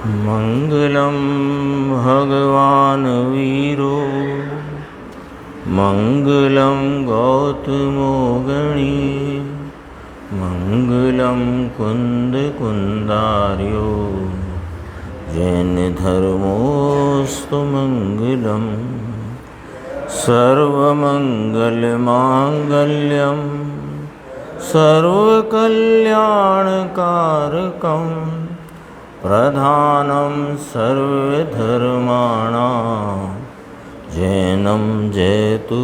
मंगलम भगवान वीरो मंगलम गौतमो गणी मंगलम कुंद कुंदार्यो जैन धर्मोस्तु मंगलम सर्वमंगलमांगल्यम सर्वकल्याणकारकं प्रधानं सर्वधर्माणां जैनं जयतु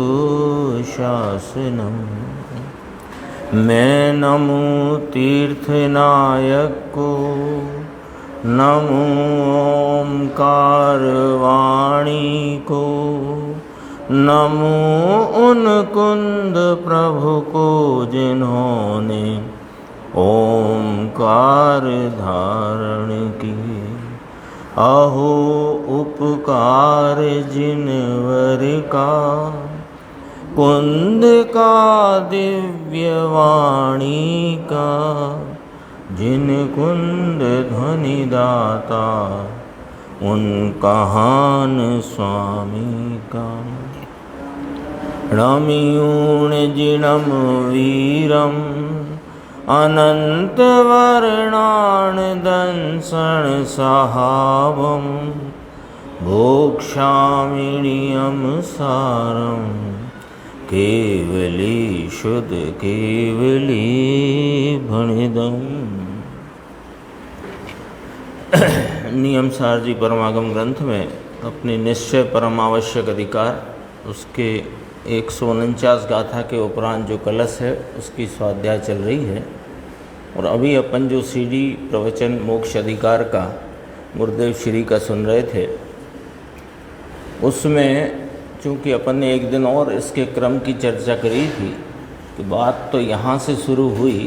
शासनं। मैं नमो तीर्थनायक को, नमो ओंकार वाणी को, नमो उन कुंद प्रभु को जिन्होंने ओंकार धारण की। अहो उपकार जिनवर का, कुंद का दिव्य वाणी का, जिन कुंद ध्वनि दाता उन कहान स्वामी का। रमियूणजिणं वीरं अनन्तवर्णानदंसन् सहावं भोक्ष्यामिनियं सारं केवली शुद्ध केवली भणिदम्। नियम सार जी परमागम ग्रंथ में अपने निश्चय परमावश्यक अधिकार उसके 149 गाथा के उपरांत जो कलश है उसकी स्वाध्याय चल रही है। और अभी अपन जो सीडी प्रवचन मोक्ष अधिकार का गुरुदेव श्री का सुन रहे थे, उसमें चूँकि अपन ने एक दिन और इसके क्रम की चर्चा करी थी कि बात तो यहाँ से शुरू हुई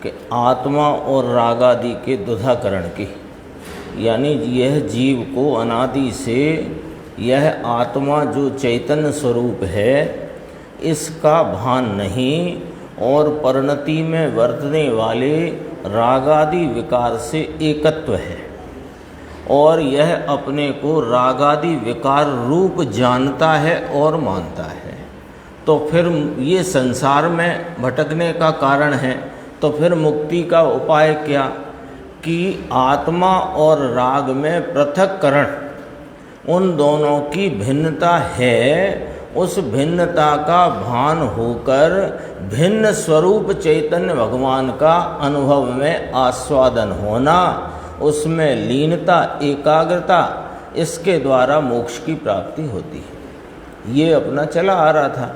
कि आत्मा और रागादि के दुधाकरण की, यानी यह जीव को अनादि से यह आत्मा जो चैतन्य स्वरूप है इसका भान नहीं और परिणति में वर्तने वाले रागादि विकार से एकत्व है और यह अपने को रागादि विकार रूप जानता है और मानता है। तो फिर ये संसार में भटकने का कारण है। तो फिर मुक्ति का उपाय क्या कि आत्मा और राग में पृथक्करण, उन दोनों की भिन्नता है, उस भिन्नता का भान होकर भिन्न स्वरूप चैतन्य भगवान का अनुभव में आस्वादन होना, उसमें लीनता एकाग्रता, इसके द्वारा मोक्ष की प्राप्ति होती है। ये अपना चला आ रहा था।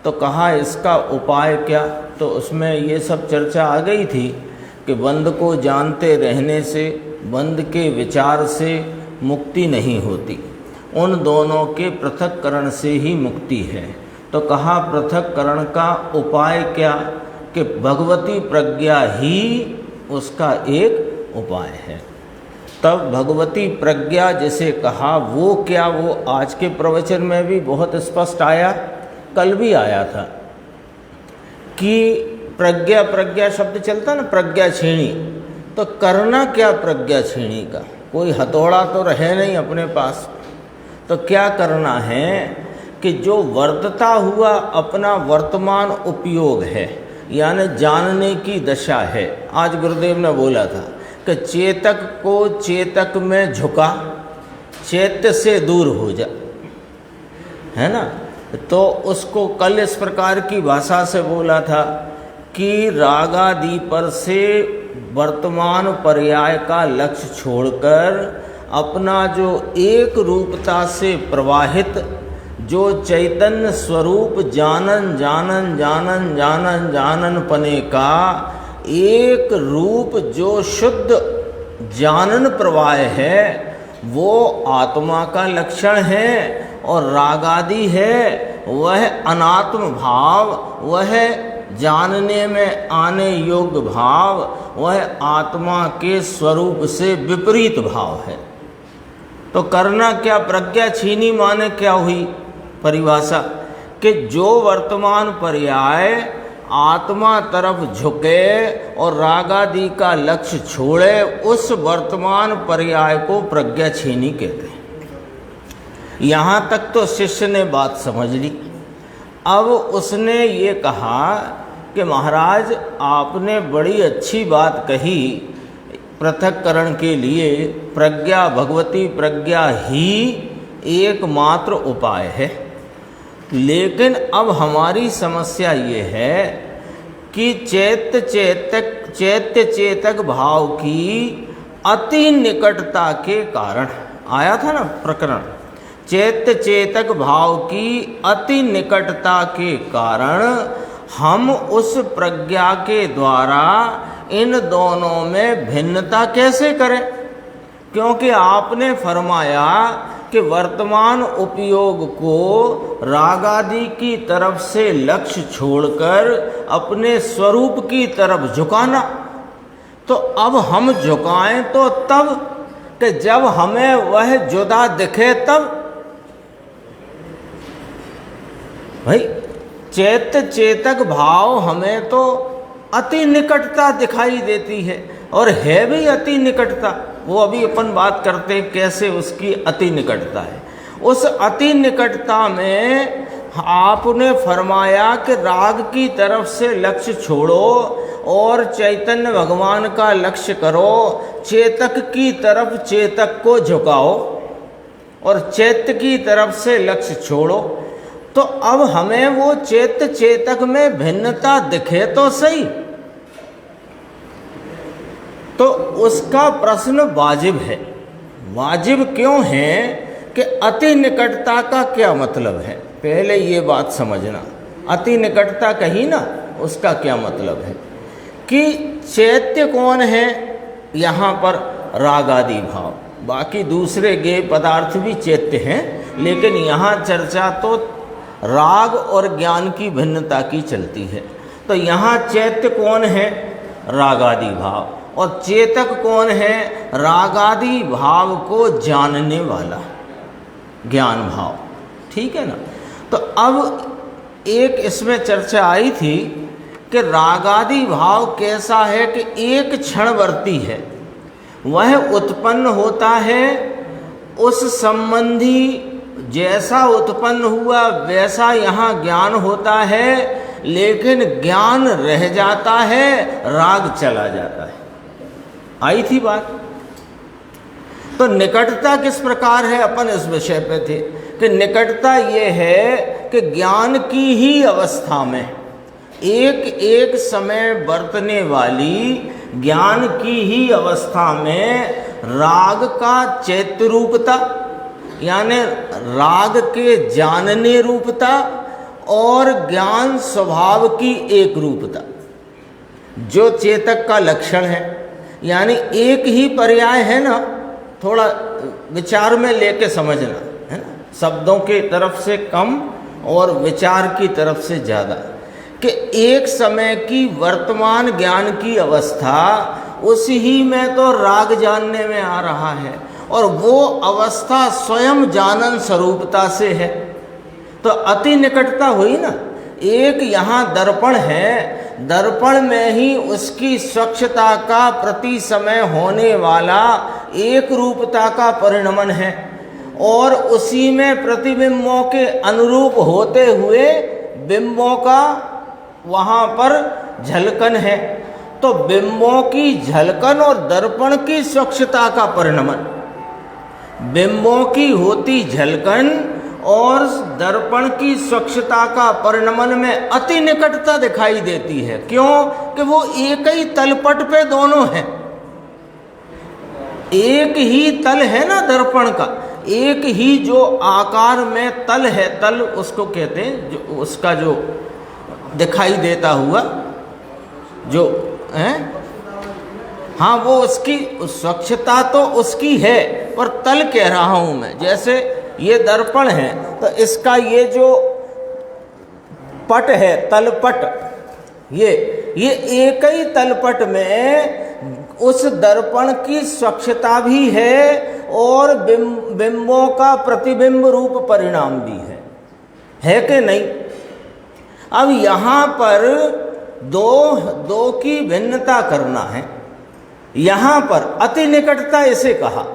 तो कहा इसका उपाय क्या, तो उसमें ये सब चर्चा आ गई थी कि बंद को जानते रहने से, बंद के विचार से मुक्ति नहीं होती, उन दोनों के पृथक्करण से ही मुक्ति है। तो कहा पृथक्करण का उपाय क्या कि भगवती प्रज्ञा ही उसका एक उपाय है। तब भगवती प्रज्ञा जिसे कहा वो क्या, वो आज के प्रवचन में भी बहुत स्पष्ट आया, कल भी आया था कि प्रज्ञा प्रज्ञा शब्द चलता ना, प्रज्ञा छीणी। तो करना क्या प्रज्ञा छीणी का, कोई हथौड़ा तो रहे नहीं अपने पास। तो क्या करना है कि जो वर्तता हुआ अपना वर्तमान उपयोग है, यानी जानने की दशा है। आज गुरुदेव ने बोला था कि चेतक को चेतक में झुका, चैत्य से दूर हो जा, है ना। तो उसको कल इस प्रकार की भाषा से बोला था कि रागादि पर से वर्तमान पर्याय का लक्ष्य छोड़कर अपना जो एक रूपता से प्रवाहित जो चैतन्य स्वरूप जानन जानन जानन जानन जानन पने का एक रूप जो शुद्ध जानन प्रवाह है, वो आत्मा का लक्षण है। और रागादि है वह अनात्म भाव, वह जानने में आने योग्य भाव, वह आत्मा के स्वरूप से विपरीत भाव है। तो करना क्या, प्रज्ञा छीनी माने क्या हुई परिभाषा कि जो वर्तमान पर्याय आत्मा तरफ झुके और रागादि का लक्ष्य छोड़े, उस वर्तमान पर्याय को प्रज्ञा छीनी कहते हैं। यहाँ तक तो शिष्य ने बात समझ ली। अब उसने ये कहा कि महाराज आपने बड़ी अच्छी बात कही, पृथक्करण के लिए प्रज्ञा, भगवती प्रज्ञा ही एकमात्र उपाय है। लेकिन अब हमारी समस्या ये है कि चैत्य चेतक भाव की अति निकटता के कारण, आया था ना प्रकरण, चैत्य चेतक भाव की अति निकटता के कारण हम उस प्रज्ञा के द्वारा इन दोनों में भिन्नता कैसे करें? क्योंकि आपने फरमाया कि वर्तमान उपयोग को रागादि की तरफ से लक्ष्य छोड़कर अपने स्वरूप की तरफ झुकाना। तो अब हम झुकाएं तो तब कि जब हमें वह जुदा दिखे तब। भाई चैत्य चेतक भाव हमें तो अति निकटता दिखाई देती है, और है भी अति निकटता। वो अभी अपन बात करते हैं कैसे उसकी अति निकटता है। उस अति निकटता में आपने फरमाया कि राग की तरफ से लक्ष्य छोड़ो और चैतन्य भगवान का लक्ष्य करो, चेतक की तरफ चेतक को झुकाओ और चैत्य की तरफ से लक्ष्य छोड़ो। तो अब हमें वो चैत्य चेतक में भिन्नता दिखे तो सही। तो उसका प्रश्न वाजिब है। वाजिब क्यों है कि अति निकटता का क्या मतलब है? पहले ये बात समझना, अति निकटता कही ना, उसका क्या मतलब है कि चैत्य कौन है? यहाँ पर राग आदि भाव, बाकी दूसरे गेय पदार्थ भी चैत्य हैं, लेकिन यहाँ चर्चा तो राग और ज्ञान की भिन्नता की चलती है। तो यहाँ चैत्य कौन है? रागादि भाव। और चेतक कौन है? रागादि भाव को जानने वाला ज्ञान भाव। ठीक है ना? तो अब एक इसमें चर्चा आई थी कि रागादि भाव कैसा है कि एक क्षणवर्ती है, वह उत्पन्न होता है उस संबंधी, जैसा उत्पन्न हुआ वैसा यहाँ ज्ञान होता है, लेकिन ज्ञान रह जाता है, राग चला जाता है। आई थी बात। तो निकटता किस प्रकार है? अपन इस विषय पे थे कि निकटता ये है कि ज्ञान की ही अवस्था में, एक एक समय बरतने वाली ज्ञान की ही अवस्था में राग का चैत्य रूपता, यानी राग के जानने रूपता और ज्ञान स्वभाव की एक रूपता, जो चेतक का लक्षण है। यानी एक ही पर्याय है ना, थोड़ा विचार में लेके समझना है ना, शब्दों के तरफ से कम और विचार की तरफ से ज़्यादा, कि एक समय की वर्तमान ज्ञान की अवस्था उसी में तो राग जानने में आ रहा है, और वो अवस्था स्वयं जानन स्वरूपता से है। तो अति निकटता हुई ना। एक यहाँ दर्पण है, दर्पण में ही उसकी स्वच्छता का प्रति समय होने वाला एक रूपता का परिणमन है, और उसी में प्रतिबिंबों के अनुरूप होते हुए बिंबों का वहाँ पर झलकन है। तो बिंबों की झलकन और दर्पण की स्वच्छता का परिणमन, बिंबों की होती झलकन और दर्पण की स्वच्छता का परिणमन में अति निकटता दिखाई देती है। क्यों? कि वो एक ही तलपट पे दोनों हैं, एक ही तल है ना दर्पण का, एक ही जो आकार में तल है, तल उसको कहते हैं, जो उसका जो दिखाई देता हुआ जो है, हाँ वो उसकी स्वच्छता तो उसकी है, पर तल कह रहा हूँ मैं। जैसे ये दर्पण है तो इसका ये जो पट है, तलपट, ये एक ही तलपट में उस दर्पण की स्वच्छता भी है और बिंबों का प्रतिबिंब रूप परिणाम भी है कि नहीं? अब यहाँ पर दो की भिन्नता करना है। यहाँ पर अति निकटता इसे कहा,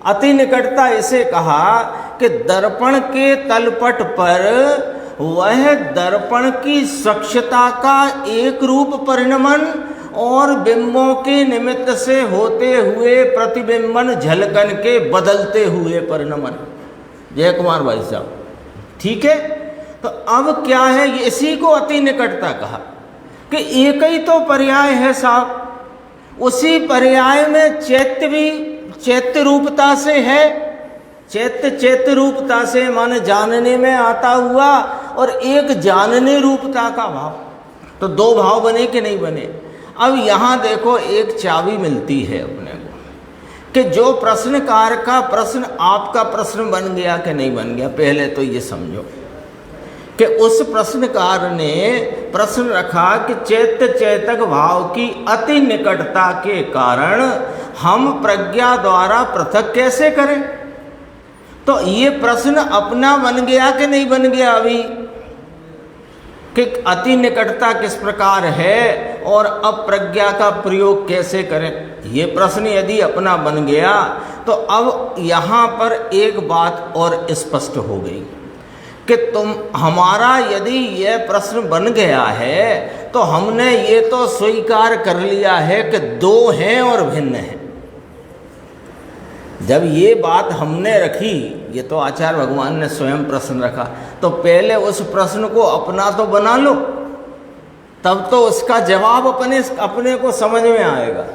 अति निकटता इसे कहा कि दर्पण के तलपट पर वह दर्पण की स्वच्छता का एक रूप परिणमन और बिंबों के निमित्त से होते हुए प्रतिबिंबन झलकन के बदलते हुए परिणमन। जय कुमार भाई साहब, ठीक है। तो अब क्या है, इसी को अति निकटता कहा कि एक ही तो पर्याय है साहब, उसी पर्याय में चैत्य भी चैत्य रूपता से है, चैत्य रूपता से माने जानने में आता हुआ, और एक जानने रूपता का भाव। तो दो भाव बने कि नहीं बने। अब यहाँ देखो एक चाबी मिलती है अपने को कि जो प्रश्नकार का प्रश्न आपका प्रश्न बन गया कि नहीं बन गया। पहले तो ये समझो कि उस प्रश्नकार ने प्रश्न रखा कि चैत्य चेतक भाव की अति निकटता के कारण हम प्रज्ञा द्वारा पृथक कैसे करें। तो ये प्रश्न अपना बन गया कि नहीं बन गया अभी, कि अति निकटता किस प्रकार है और अब प्रज्ञा का प्रयोग कैसे करें। ये प्रश्न यदि अपना बन गया तो अब यहाँ पर एक बात और स्पष्ट हो गई कि तुम हमारा यदि यह प्रश्न बन गया है तो हमने ये तो स्वीकार कर लिया है कि दो हैं और भिन्न हैं। जब ये बात हमने रखी, ये तो आचार्य भगवान ने स्वयं प्रश्न रखा, तो पहले उस प्रश्न को अपना तो बना लो, तब तो उसका जवाब अपने को समझ में आएगा।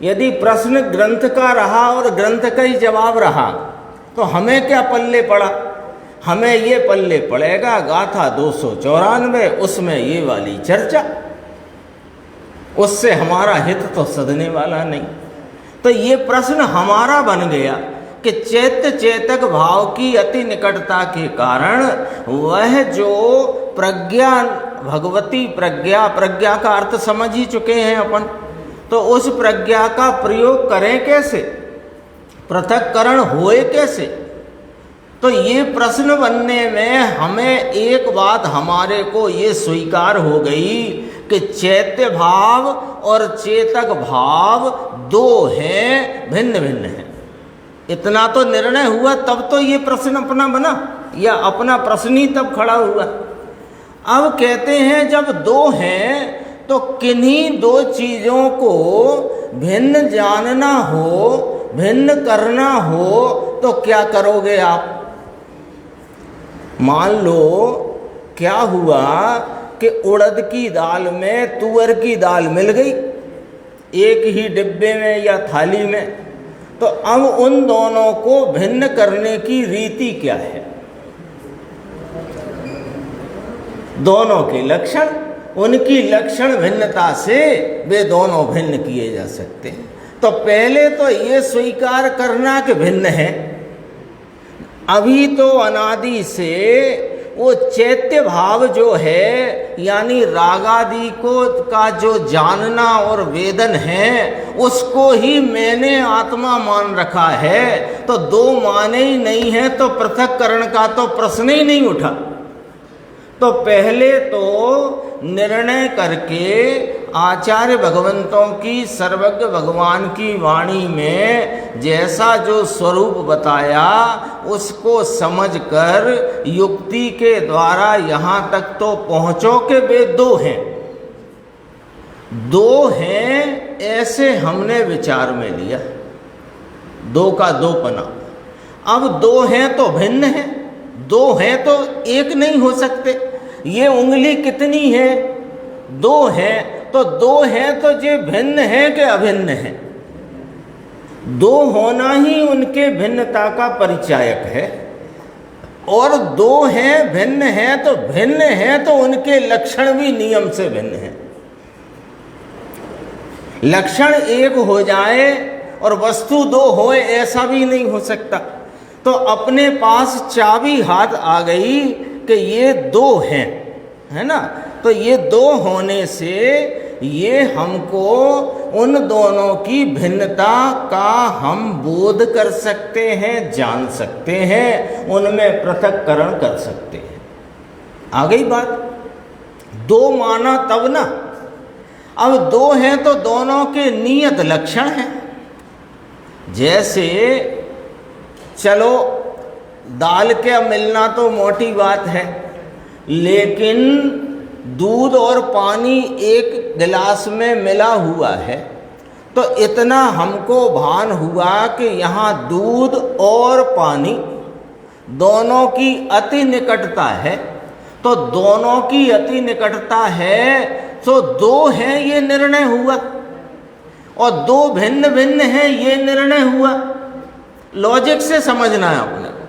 यदि प्रश्न ग्रंथ का रहा और ग्रंथ का ही जवाब रहा तो हमें क्या पल्ले पड़ा। हमें ये पल्ले पड़ेगा गाथा 294, उसमें ये वाली चर्चा, उससे हमारा हित तो सधने वाला नहीं। तो ये प्रश्न हमारा बन गया कि चैत्य चेतक भाव की अति निकटता के कारण वह जो प्रज्ञा, भगवती प्रज्ञा, प्रज्ञा का अर्थ समझ ही चुके हैं अपन, तो उस प्रज्ञा का प्रयोग करें कैसे, पृथक्करण होए कैसे। तो ये प्रश्न बनने में हमें एक बात हमारे को ये स्वीकार हो गई कि चैत्य भाव और चेतक भाव दो हैं, भिन्न भिन्न हैं। इतना तो निर्णय हुआ, तब तो ये प्रश्न अपना बना, या अपना प्रश्न ही तब खड़ा हुआ। अब कहते हैं जब दो हैं तो किन्हीं दो चीज़ों को भिन्न जानना हो, भिन्न करना हो तो क्या करोगे आप। मान लो क्या हुआ कि उड़द की दाल में तुअर की दाल मिल गई एक ही डिब्बे में या थाली में, तो अब उन दोनों को भिन्न करने की रीति क्या है। दोनों के लक्षण, उनकी लक्षण भिन्नता से वे दोनों भिन्न किए जा सकते हैं। तो पहले तो ये स्वीकार करना कि भिन्न है। अभी तो अनादि से वो चैत्य भाव जो है, यानी रागादि को का जो जानना और वेदन है, उसको ही मैंने आत्मा मान रखा है। तो दो माने ही नहीं है तो पृथक्करण का तो प्रश्न ही नहीं उठा। तो पहले तो निर्णय करके आचार्य भगवंतों की, सर्वज्ञ भगवान की वाणी में जैसा जो स्वरूप बताया उसको समझकर युक्ति के द्वारा यहाँ तक तो पहुँचो कि वे दो हैं, दो हैं ऐसे हमने विचार में लिया, दो का दो पना। अब दो हैं तो भिन्न हैं, दो हैं तो एक नहीं हो सकते। ये उंगली कितनी है, दो हैं, तो दो हैं तो ये भिन्न है कि अभिन्न है। दो होना ही उनके भिन्नता का परिचायक है, और दो हैं भिन्न हैं तो भिन्न हैं तो उनके लक्षण भी नियम से भिन्न हैं। लक्षण एक हो जाए और वस्तु दो होए ऐसा भी नहीं हो सकता। तो अपने पास चाबी हाथ आ गई कि ये दो हैं, है ना। तो ये दो होने से ये हमको उन दोनों की भिन्नता का हम बोध कर सकते हैं, जान सकते हैं, उनमें पृथक्करण कर सकते हैं। आ गई बात। दो माना तब ना, अब दो हैं तो दोनों के नियत लक्षण हैं। जैसे चलो दाल के मिलना तो मोटी बात है, लेकिन दूध और पानी एक गिलास में मिला हुआ है, तो इतना हमको भान हुआ कि यहाँ दूध और पानी दोनों की अति निकटता है। तो दोनों की अति निकटता है तो दो हैं ये निर्णय हुआ, और दो भिन्न भिन्न हैं ये निर्णय हुआ। लॉजिक से समझना है अपने को।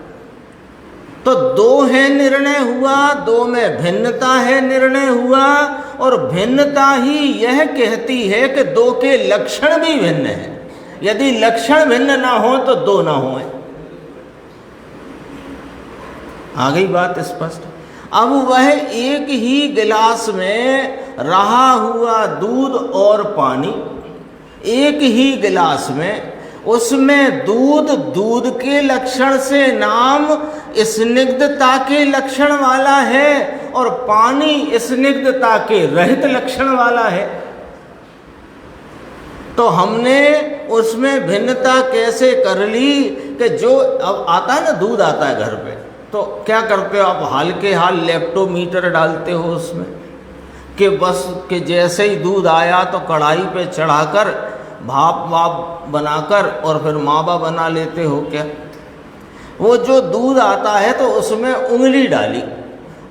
तो दो है निर्णय हुआ, दो में भिन्नता है निर्णय हुआ, और भिन्नता ही यह कहती है कि दो के लक्षण भी भिन्न हैं। यदि लक्षण भिन्न ना हो तो दो ना हो। आ गई बात स्पष्ट। अब वह एक ही गिलास में रहा हुआ दूध और पानी, एक ही गिलास में, उसमें दूध दूध के लक्षण से नाम स्निग्धता के लक्षण वाला है, और पानी स्निग्धता के रहित लक्षण वाला है। तो हमने उसमें भिन्नता कैसे कर ली कि जो अब आता है ना, दूध आता है घर पे, तो क्या करते हो आप, हाल के हाल लेप्टोमीटर डालते हो उसमें, कि बस कि जैसे ही दूध आया तो कढ़ाई पे चढ़ाकर भाप वाप बनाकर और फिर मावा बना लेते हो क्या। वो जो दूध आता है तो उसमें उंगली डाली,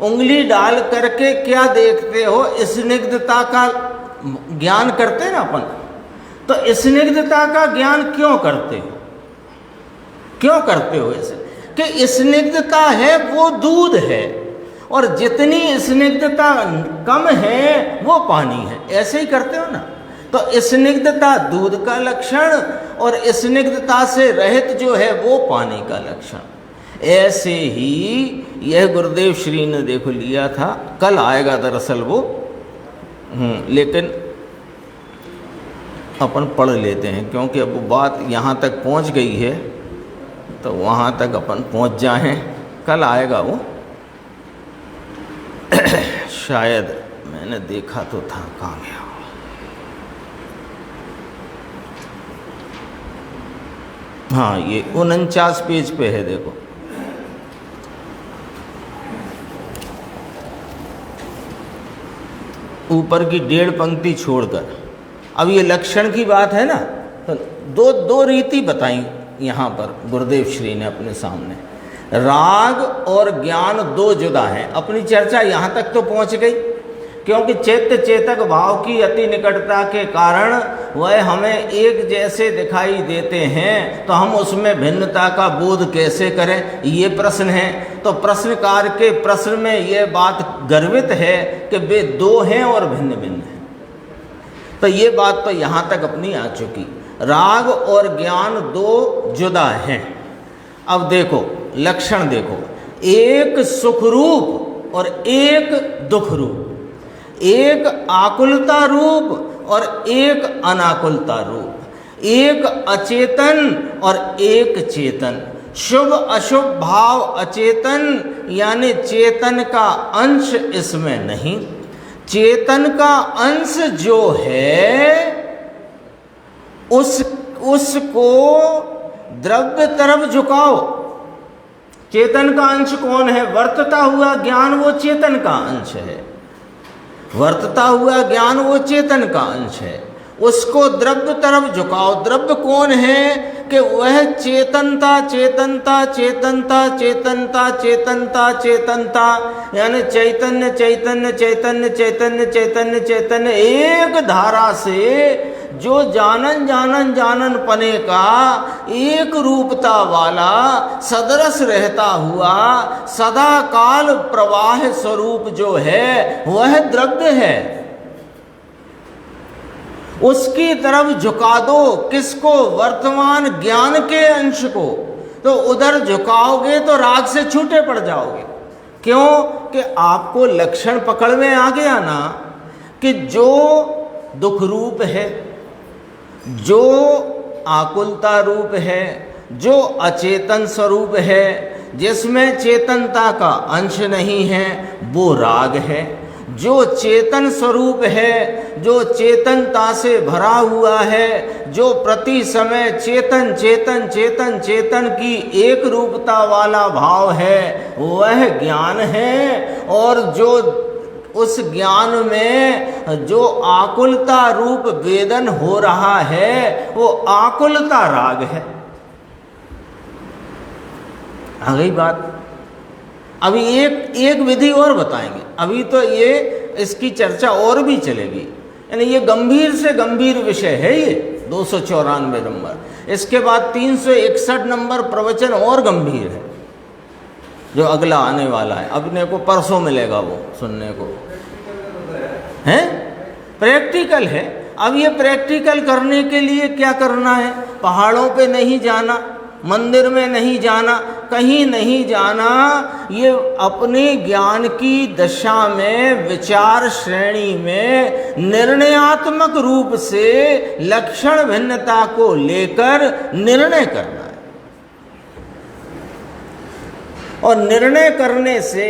उंगली डाल करके क्या देखते हो, स्निग्धता का ज्ञान करते ना अपन। तो स्निग्धता का ज्ञान क्यों करते हो, क्यों करते हो ऐसे, कि स्निग्धता है वो दूध है, और जितनी स्निग्धता कम है वो पानी है। ऐसे ही करते हो ना। तो स्निग्धता दूध का लक्षण और स्निग्धता से रहित जो है वो पानी का लक्षण। ऐसे ही यह गुरुदेव श्री ने देखो लिया था, कल आएगा दरअसल वो, लेकिन अपन पढ़ लेते हैं, क्योंकि अब बात यहाँ तक पहुँच गई है तो वहाँ तक अपन पहुँच जाएं। कल आएगा वो शायद, मैंने देखा तो था, कहाँ गया। हाँ, ये 49 पेज पे है, देखो। ऊपर की 1.5 पंक्ति छोड़कर। अब ये लक्षण की बात है ना, तो दो रीति बताई यहाँ पर गुरुदेव श्री ने अपने सामने। राग और ज्ञान दो जुदा हैं। अपनी चर्चा यहाँ तक तो पहुँच गई, क्योंकि चैत्य चेतक भाव की अति निकटता के कारण वह हमें एक जैसे दिखाई देते हैं, तो हम उसमें भिन्नता का बोध कैसे करें, ये प्रश्न है। तो प्रश्नकार के प्रश्न में यह बात गर्वित है कि वे दो हैं और भिन्न भिन्न हैं। तो ये बात तो यहाँ तक अपनी आ चुकी। राग और ज्ञान दो जुदा हैं। अब देखो लक्षण देखो, एक सुख रूप और एक दुख रूप, एक आकुलता रूप और एक अनाकुलता रूप, एक अचेतन और एक चेतन, शुभ अशुभ भाव अचेतन, यानी चेतन का अंश इसमें नहीं। चेतन का अंश जो है उसको द्रव्य तरफ झुकाओ। चेतन का अंश कौन है, वर्तता हुआ ज्ञान, वो चेतन का अंश है। वर्तता हुआ ज्ञान वो चेतन का अंश है, उसको द्रव्य तरफ झुकाओ। द्रव्य कौन है, कि वह चेतनता चेतनता चेतनता चेतनता चेतनता चेतनता, यानी चैतन्य चैतन्य चैतन्य चैतन्य चैतन्य चैतन्य, एक धारा से जो जानन जानन जानन पने का एक रूपता वाला सदरस रहता हुआ सदा काल प्रवाह स्वरूप जो है वह द्रव्य है। उसकी तरफ झुका दो, किसको, वर्तमान ज्ञान के अंश को। तो उधर झुकाओगे तो राग से छूटे पड़ जाओगे। क्यों, कि आपको लक्षण पकड़ में आ गया ना, कि जो दुख रूप है, जो आकुलता रूप है, जो अचेतन स्वरूप है, जिसमें चेतनता का अंश नहीं है, वो राग है। जो चेतन स्वरूप है, जो चेतनता से भरा हुआ है, जो प्रति समय चेतन चेतन चेतन चेतन की एक रूपता वाला भाव है, वह ज्ञान है। और जो उस ज्ञान में जो आकुलता रूप वेदन हो रहा है, वो आकुलता राग है। आ गई बात। अभी एक विधि और बताएंगे, अभी तो ये इसकी चर्चा और भी चलेगी, यानी ये गंभीर से गंभीर विषय है ये 294 नंबर। इसके बाद 361 नंबर प्रवचन और गंभीर है, जो अगला आने वाला है, अपने को परसों मिलेगा वो सुनने को, है प्रैक्टिकल है। अब ये प्रैक्टिकल करने के लिए क्या करना है? पहाड़ों पे नहीं जाना, मंदिर में नहीं जाना, कहीं नहीं जाना, ये अपने ज्ञान की दशा में, विचार श्रेणी में निर्णयात्मक रूप से लक्षण भिन्नता को लेकर निर्णय करना है। और निर्णय करने से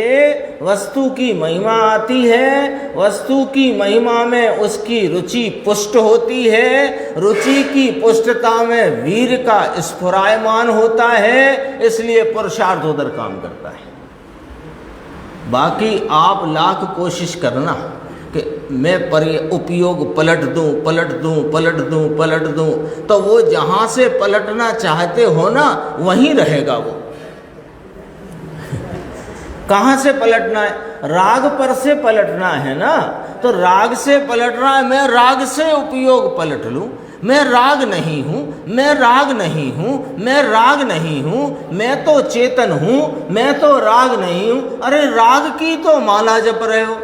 वस्तु की महिमा आती है, वस्तु की महिमा में उसकी रुचि पुष्ट होती है, रुचि की पुष्टता में वीर का स्फुरायमान होता है, इसलिए पुरुषार्थ उधर काम करता है। बाकी आप लाख कोशिश करना कि मैं उपयोग पलट दूं पलट दूं पलट दूं पलट दूं, तो वो जहाँ से पलटना चाहते हो ना, वहीं रहेगा वो। कहाँ से पलटना है? राग पर से पलटना है ना, तो राग से पलटना है। मैं राग से उपयोग पलट लूँ, मैं राग नहीं हूँ, मैं राग नहीं हूँ, मैं राग नहीं हूँ, मैं तो चेतन हूँ, मैं तो राग नहीं हूँ। अरे राग की तो माला जप रहे हो,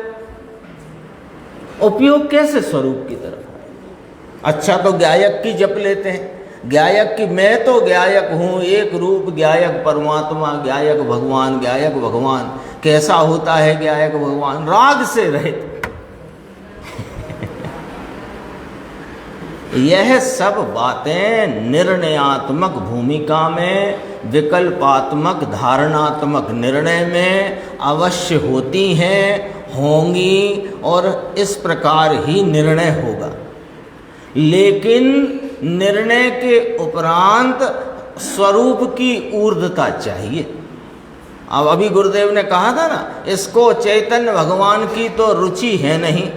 उपयोग कैसे स्वरूप की तरफ? अच्छा तो गायक की जप लेते हैं, गायक की, मैं तो गायक हूँ, एक रूप गायक परमात्मा, गायक भगवान, गायक भगवान। कैसा होता है गायक भगवान? राग से रहित। यह सब बातें निर्णयात्मक भूमिका में, विकल्पात्मक धारणात्मक निर्णय में अवश्य होती हैं, होंगी, और इस प्रकार ही निर्णय होगा। लेकिन निर्णय के उपरांत स्वरूप की ऊर्ध्वता चाहिए। अब अभी गुरुदेव ने कहा था ना, इसको चैतन्य भगवान की तो रुचि है नहीं,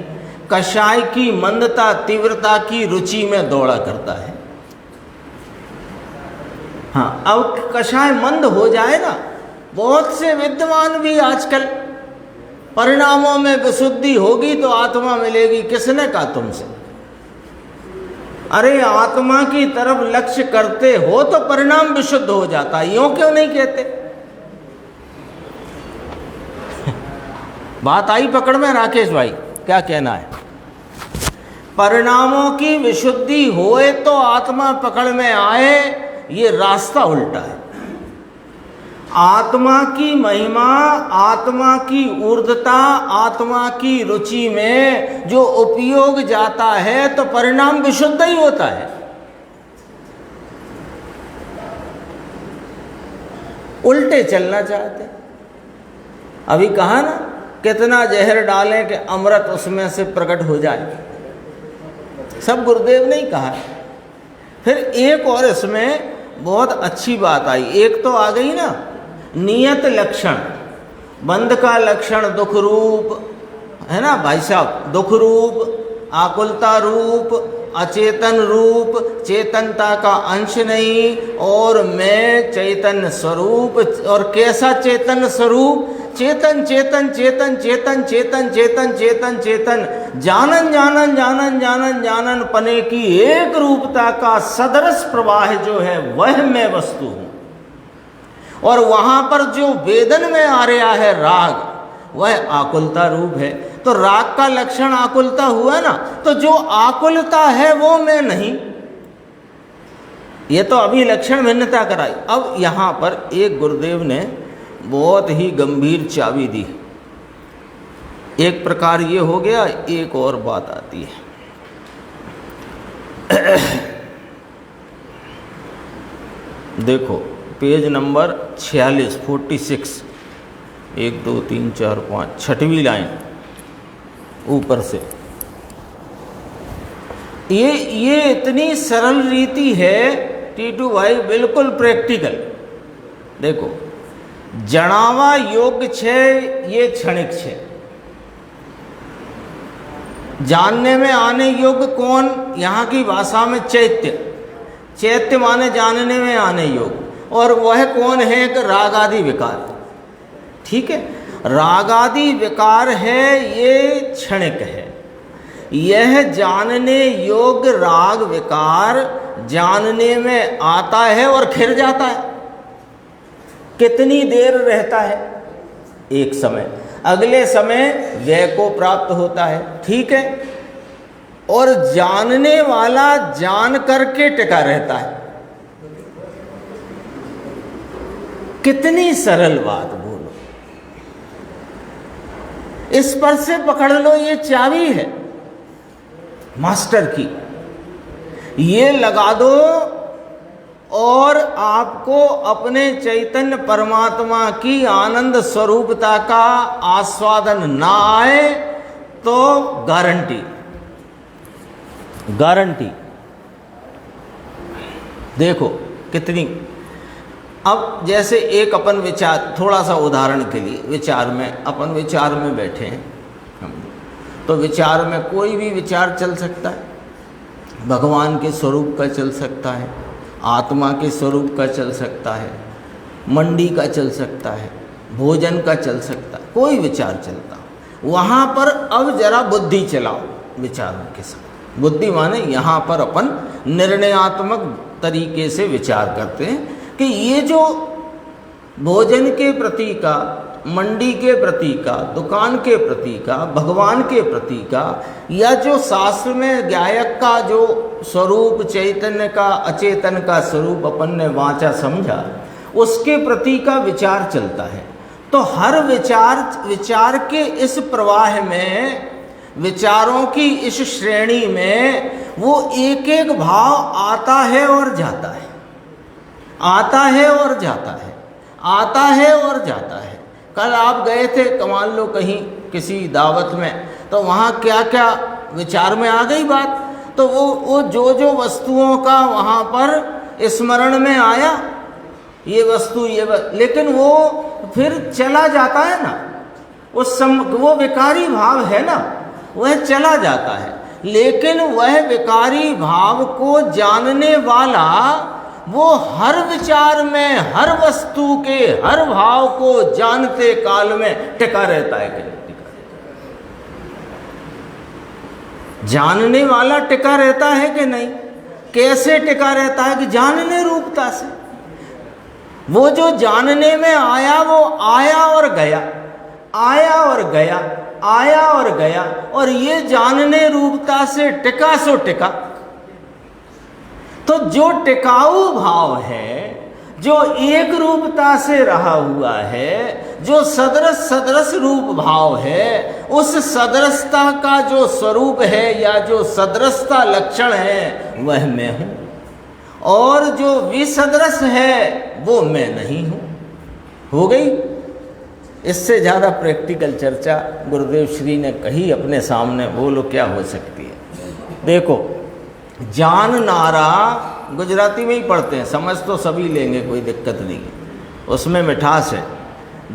कषाय की मंदता तीव्रता की रुचि में दौड़ा करता है। हाँ, अब कषाय मंद हो जाए ना, बहुत से विद्वान भी आजकल परिणामों में विशुद्धि होगी तो आत्मा मिलेगी, किसने कहा तुमसे? अरे आत्मा की तरफ लक्ष्य करते हो तो परिणाम विशुद्ध हो जाता है, यूं क्यों नहीं कहते? बात आई पकड़ में राकेश भाई, क्या कहना है? परिणामों की विशुद्धि होए तो आत्मा पकड़ में आए, ये रास्ता उल्टा है। आत्मा की महिमा, आत्मा की ऊर्ध्वता, आत्मा की रुचि में जो उपयोग जाता है तो परिणाम विशुद्ध ही होता है। उल्टे चलना चाहते। अभी कहा ना, कितना जहर डालें कि अमृत उसमें से प्रकट हो जाए, सब गुरुदेव ने ही कहा। फिर एक और इसमें बहुत अच्छी बात आई, एक तो आ गई ना नियत लक्षण, बंध का लक्षण दुख रूप है ना भाई साहब, दुख रूप, आकुलता रूप, अचेतन रूप, चेतनता का अंश नहीं, और मैं चैतन्य स्वरूप। और कैसा चेतन स्वरूप? चेतन चेतन चेतन चेतन चेतन चेतन चेतन चेतन, जानन जानन जानन जानन जानन पने की एक रूपता का सदृश प्रवाह जो है, वह मैं वस्तु हूँ। और वहाँ पर जो वेदन में आ रहा है राग, वह आकुलता रूप है। तो राग का लक्षण आकुलता हुआ ना, तो जो आकुलता है वो मैं नहीं। ये तो अभी लक्षण भिन्नता कराई। अब यहाँ पर एक गुरुदेव ने बहुत ही गंभीर चाबी दी। एक प्रकार ये हो गया, एक और बात आती है। देखो पेज नंबर 46, 1 2 3 4 5, 6वीं लाइन। ऊपर से। ये इतनी सरल रीति है टीटू भाई, बिल्कुल प्रैक्टिकल। देखो, जणावा योग्य छे ये क्षणिक छे, जानने में आने योग्य कौन, यहाँ की भाषा में चैत्य, चैत्य माने जानने में आने योग्य, और वह कौन है, एक राग आदि विकार। ठीक है, राग आदि विकार है, ये क्षणिक है। यह जानने योग्य राग विकार जानने में आता है और खिर जाता है। कितनी देर रहता है, एक समय, अगले समय व्यय को प्राप्त होता है। ठीक है, और जानने वाला जान करके टिका रहता है। कितनी सरल बात बोलो, इस पर से पकड़ लो, ये चाबी है मास्टर की, ये लगा दो और आपको अपने चैतन्य परमात्मा की आनंद स्वरूपता का आस्वादन ना आए तो गारंटी, गारंटी। देखो कितनी, अब जैसे एक अपन विचार, थोड़ा सा उदाहरण के लिए, विचार में, अपन विचार में बैठे हैं हम, तो विचार में कोई भी विचार चल सकता है, भगवान के स्वरूप का चल सकता है, आत्मा के स्वरूप का चल सकता है, मंडी का चल सकता है, भोजन का चल सकता है, कोई विचार चलता। वहाँ पर अब जरा बुद्धि चलाओ विचारों के साथ। बुद्धि माने यहाँ पर अपन निर्णयात्मक तरीके से विचार करते हैं कि ये जो भोजन के प्रति का, मंडी के प्रति का, दुकान के प्रति का, भगवान के प्रति का, या जो शास्त्र में गायक का जो स्वरूप चैतन्य का, अचेतन का स्वरूप अपन ने वाचा समझा, उसके प्रति का विचार चलता है। तो हर विचार के इस प्रवाह में, विचारों की इस श्रेणी में वो एक एक भाव आता है और जाता है, आता है और जाता है, आता है और जाता है। कल आप गए थे, मान लो कहीं किसी दावत में, तो वहाँ क्या क्या विचार में आ गई बात, तो वो जो वस्तुओं का वहाँ पर स्मरण में आया, ये वस्तु लेकिन वो फिर चला जाता है ना, वो विकारी भाव है ना, वह चला जाता है। लेकिन वह विकारी भाव को जानने वाला वो हर विचार में, हर वस्तु के हर भाव को जानते काल में टिका रहता है कि नहीं टिका रहता? जानने वाला टिका रहता है कि नहीं? कैसे टिका रहता है? कि जानने रूपता से। वो जो जानने में आया, वो आया और गया, आया और गया, आया और गया, और ये जानने रूपता से टिका सो टिका। तो जो टिकाऊ भाव है, जो एक रूपता से रहा हुआ है, जो सदृश रूप भाव है, उस सदृशता का जो स्वरूप है या जो सदृशता लक्षण है, वह मैं हूँ, और जो विसदृश है वो मैं नहीं हूँ। हो गई? इससे ज़्यादा प्रैक्टिकल चर्चा गुरुदेव श्री ने कही अपने सामने, बोलो क्या हो सकती है। देखो, जान नारा गुजराती में ही पढ़ते हैं, समझ तो सभी लेंगे, कोई दिक्कत नहीं है, उसमें मिठास है।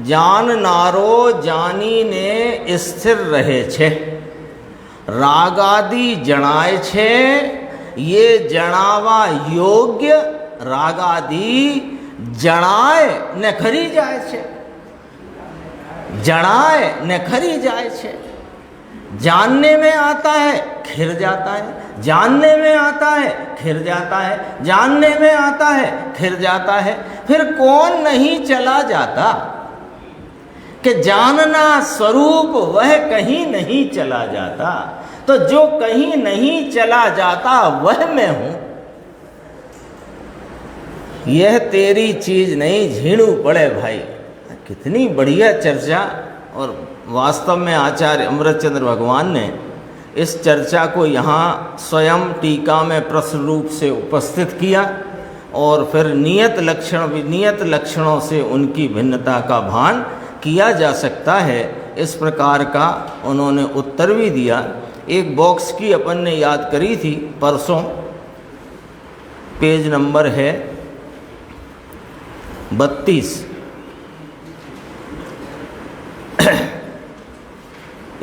जान नारो जानी ने स्थिर रहे छे, रागादि जणाय छे, ये जणावा योग्य रागादि जणाय ने खरी जाय छे, जणाय ने खरी जाय छे। जानने में आता है, खिर जाता है, जानने में आता है, खिर जाता है, जानने में आता है, खिर जाता है। फिर कौन नहीं चला जाता? कि जानना स्वरूप वह कहीं नहीं चला जाता। तो जो कहीं नहीं चला जाता वह मैं हूं। यह तेरी चीज नहीं, झीणू पड़े भाई। कितनी बढ़िया चर्चा। और वास्तव में आचार्य अमृतचंद्र भगवान ने इस चर्चा को यहाँ स्वयं टीका में प्रश्न रूप से उपस्थित किया, और फिर नियत लक्षणों से उनकी भिन्नता का भान किया जा सकता है। इस प्रकार का उन्होंने उत्तर भी दिया। एक बॉक्स की अपन ने याद करी थी परसों, पेज नंबर है 32।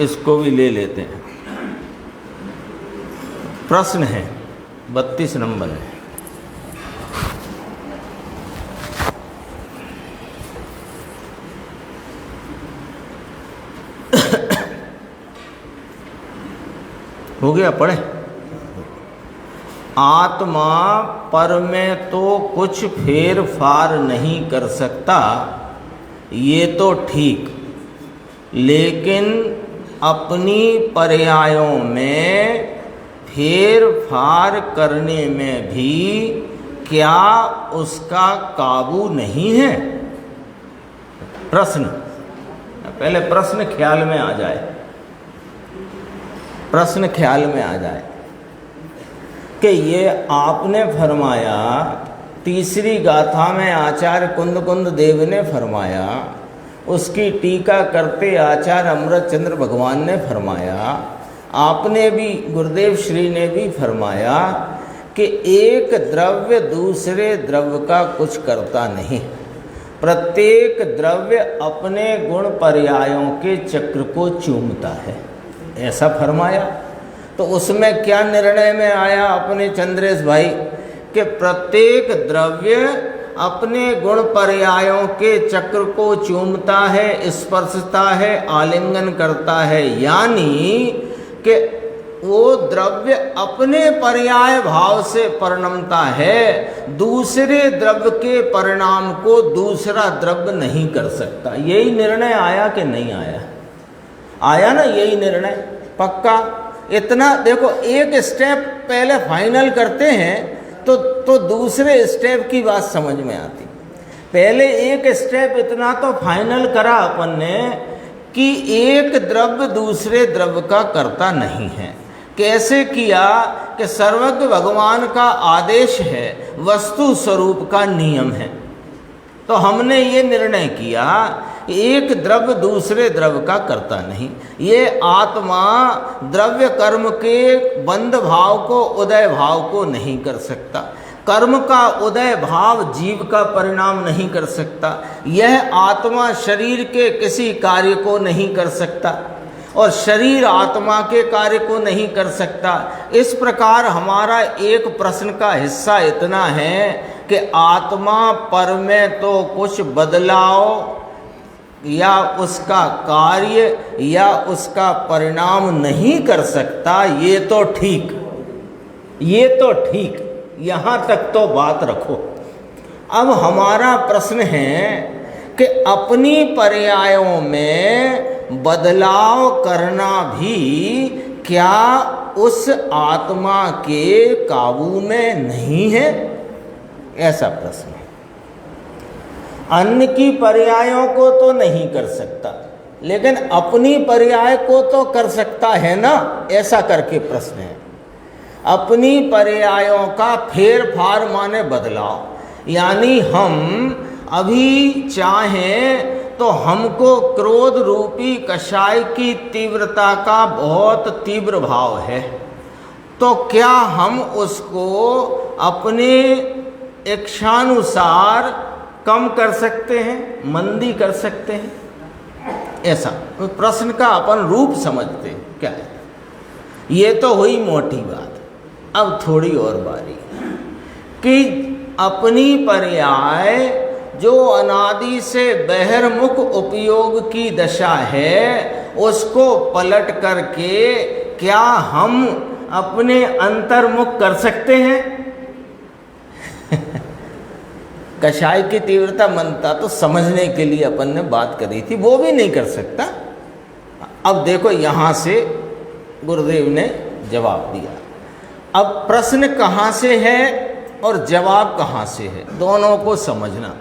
इसको भी ले लेते हैं। प्रश्न है 32 नंबर है। हो गया, पढ़े। आत्मा पर में तो कुछ फेर फार नहीं कर सकता, ये तो ठीक, लेकिन अपनी पर्यायों में फेर फार करने में भी क्या उसका काबू नहीं है? प्रश्न, पहले प्रश्न ख्याल में आ जाए, प्रश्न ख्याल में आ जाए कि ये आपने फरमाया, तीसरी गाथा में आचार्य कुंद कुंद देव ने फरमाया, उसकी टीका करते आचार्य अमृत चंद्र भगवान ने फरमाया, आपने भी, गुरुदेव श्री ने भी फरमाया कि एक द्रव्य दूसरे द्रव्य का कुछ करता नहीं, प्रत्येक द्रव्य अपने गुण पर्यायों के चक्र को चूमता है, ऐसा फरमाया। तो उसमें क्या निर्णय में आया अपने चंद्रेश भाई कि प्रत्येक द्रव्य अपने गुण पर्यायों के चक्र को चूमता है, स्पर्शता है, आलिंगन करता है, यानी कि वो द्रव्य अपने पर्याय भाव से परिणमता है, दूसरे द्रव्य के परिणाम को दूसरा द्रव्य नहीं कर सकता। यही निर्णय आया कि नहीं आया? आया ना, यही निर्णय पक्का। इतना देखो, एक स्टेप पहले फाइनल करते हैं तो दूसरे स्टेप की बात समझ में आती। पहले एक स्टेप इतना तो फाइनल करा अपन ने कि एक द्रव्य दूसरे द्रव्य का करता नहीं है। कैसे किया कि सर्वज्ञ भगवान का आदेश है, वस्तु स्वरूप का नियम है। तो हमने ये निर्णय किया एक द्रव्य दूसरे द्रव्य का करता नहीं। ये आत्मा द्रव्य कर्म के बंध भाव को, उदय भाव को नहीं कर सकता, कर्म का उदय भाव जीव का परिणाम नहीं कर सकता, यह आत्मा शरीर के किसी कार्य को नहीं कर सकता और शरीर आत्मा के कार्य को नहीं कर सकता। इस प्रकार हमारा एक प्रश्न का हिस्सा इतना है कि आत्मा पर में तो कुछ बदलाव या उसका कार्य या उसका परिणाम नहीं कर सकता, ये तो ठीक, ये तो ठीक, यहाँ तक तो बात रखो। अब हमारा प्रश्न है कि अपनी पर्यायों में बदलाव करना भी क्या उस आत्मा के काबू में नहीं है? ऐसा प्रश्न है। अन्य की पर्यायों को तो नहीं कर सकता, लेकिन अपनी पर्याय को तो कर सकता है ना, ऐसा करके प्रश्न है। अपनी पर्यायों का फेर फार माने बदलाव, यानी हम अभी चाहें तो हमको क्रोध रूपी कषाय की तीव्रता का बहुत तीव्र भाव है, तो क्या हम उसको अपने इच्छानुसार कम कर सकते हैं, मंदी कर सकते हैं? ऐसा प्रश्न का अपन रूप समझते हैं क्या है। ये तो हुई मोटी बात। अब थोड़ी और बारी कि अपनी पर्याय जो अनादि से बहिर्मुख उपयोग की दशा है, उसको पलट करके क्या हम अपने अंतर्मुख कर सकते हैं? कषाय की तीव्रता मनता तो समझने के लिए अपन ने बात करी थी, वो भी नहीं कर सकता। अब देखो यहाँ से गुरुदेव ने जवाब दिया। अब प्रश्न कहाँ से है और जवाब कहाँ से है, दोनों को समझना।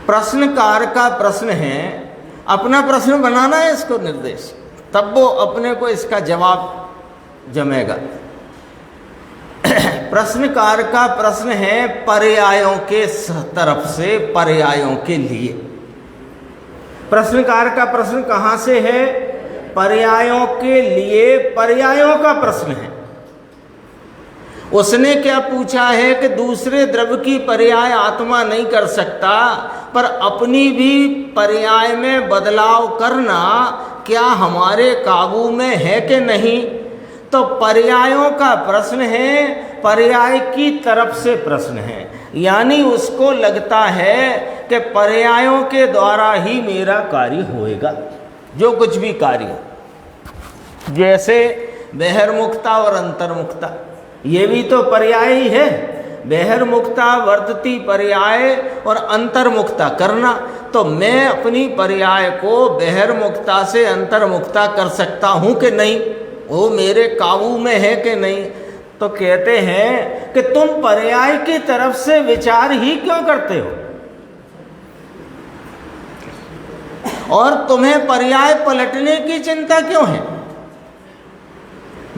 प्रश्नकार का प्रश्न है, अपना प्रश्न बनाना है इसको निर्देश, तब वो अपने को इसका जवाब जमेगा। प्रश्नकार का प्रश्न है पर्यायों के तरफ से, पर्यायों के लिए। प्रश्नकार का प्रश्न कहाँ से है? पर्यायों के लिए पर्यायों का प्रश्न है। उसने क्या पूछा है कि दूसरे द्रव्य की पर्याय आत्मा नहीं कर सकता, पर अपनी भी पर्याय में बदलाव करना क्या हमारे काबू में है कि नहीं? तो पर्यायों का प्रश्न है, पर्याय की तरफ से प्रश्न है। यानी उसको लगता है कि पर्यायों के द्वारा ही मेरा कार्य होएगा, जो कुछ भी कार्य हो। जैसे बहिर्मुखता और अंतर्मुखता, ये भी तो पर्याय ही है। बहिर्मुखता वर्तती पर्याय और अंतर्मुखता करना। तो मैं अपनी पर्याय को बहिर्मुखता से अंतर्मुखता कर सकता हूँ कि नहीं? वो मेरे काबू में है कि नहीं? तो कहते हैं कि तुम पर्याय की तरफ से विचार ही क्यों करते हो, और तुम्हें पर्याय पलटने की चिंता क्यों है?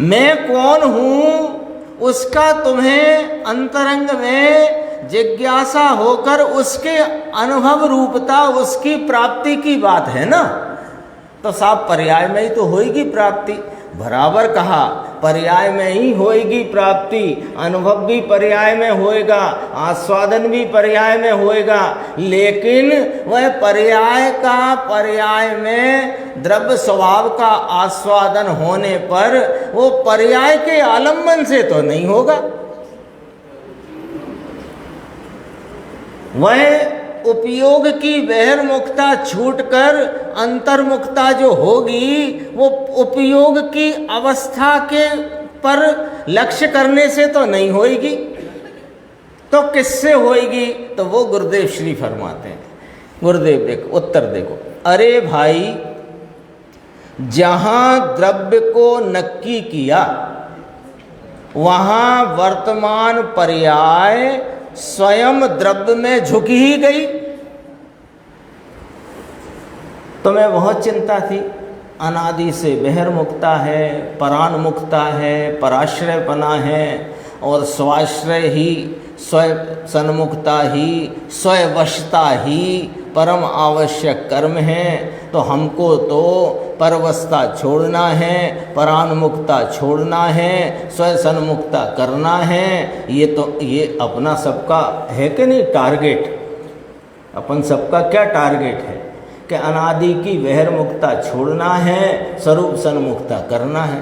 मैं कौन हूं उसका तुम्हें अंतरंग में जिज्ञासा होकर उसके अनुभव रूपता, उसकी प्राप्ति की बात है ना। तो साहब पर्याय में ही तो होएगी प्राप्ति। बराबर कहा, पर्याय में ही होएगी प्राप्ति, अनुभव भी पर्याय में होएगा, आस्वादन भी पर्याय में होएगा। लेकिन वह पर्याय का पर्याय में द्रव्य स्वभाव का आस्वादन होने पर वो पर्याय के आलम्बन से तो नहीं होगा। वह उपयोग की बहिर्मुखता छूटकर अंतर्मुखता जो होगी, वो उपयोग की अवस्था के पर लक्ष्य करने से तो नहीं होएगी। तो किससे होएगी? तो वो गुरुदेव श्री फरमाते हैं। गुरुदेव देखो, उत्तर देखो। अरे भाई, जहां द्रव्य को नक्की किया वहां वर्तमान पर्याय स्वयं द्रव्य में झुक ही गई। तुम्हें बहुत चिंता थी, अनादि से बहिर्मुखता है, परान्मुखता है, पराश्रयपना है, और स्वाश्रय ही, स्वयं सन्मुखता ही, स्वयवशता ही परम आवश्यक कर्म है। तो हमको तो परवशता छोड़ना है, परान्मुखता छोड़ना है, स्वयं सन्मुखता करना है। ये अपना सबका है कि नहीं टारगेट? अपन सबका क्या टारगेट है कि अनादि की बहिर्मुखता छोड़ना है, स्वरूप सन्मुखता करना है।